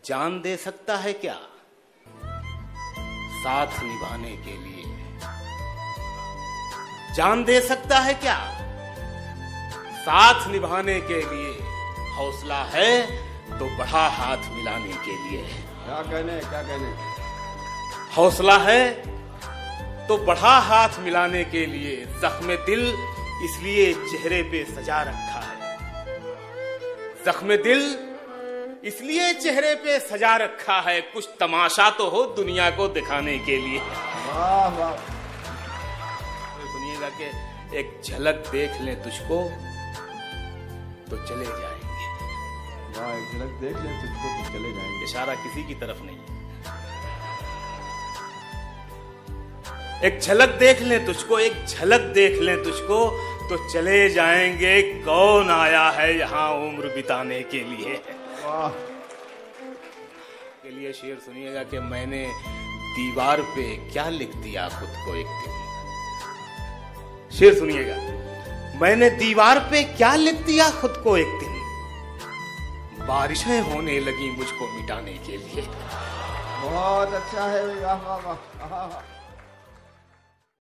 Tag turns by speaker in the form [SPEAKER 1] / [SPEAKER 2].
[SPEAKER 1] जान दे सकता है क्या साथ निभाने के लिए? जान दे सकता है क्या साथ निभाने के लिए? हौसला है तो बढ़ा हाथ मिलाने के लिए।
[SPEAKER 2] क्या कहने
[SPEAKER 1] हौसला है तो बढ़ा हाथ मिलाने के लिए। जख्म दिल इसलिए चेहरे पे सजा रखा है। जख्म दिल इसलिए चेहरे पे सजा रखा है। कुछ तमाशा तो हो दुनिया को दिखाने के लिए।
[SPEAKER 2] वाह वाह।
[SPEAKER 1] सुनिएगा कि एक झलक देख लें तुझको तो चले जाएंगे।
[SPEAKER 2] वाह, एक झलक देख लें तुझको तो चले जाएंगे।
[SPEAKER 1] इशारा किसी की तरफ नहीं है। एक झलक देख लें तुझको, एक झलक देख लें तुझको तो चले जाएंगे। कौन आया है यहाँ उम्र बिताने के लिए?
[SPEAKER 2] वाह।
[SPEAKER 1] के लिए शेर सुनिएगा कि मैंने दीवार पे क्या लिख दिया खुद को एक दिन। शेर सुनिएगा, मैंने दीवार पे क्या लिख दिया खुद को एक दिन। बारिशें होने लगी मुझको मिटाने के लिए।
[SPEAKER 2] बहुत अच्छा है। वाह वाह वाह।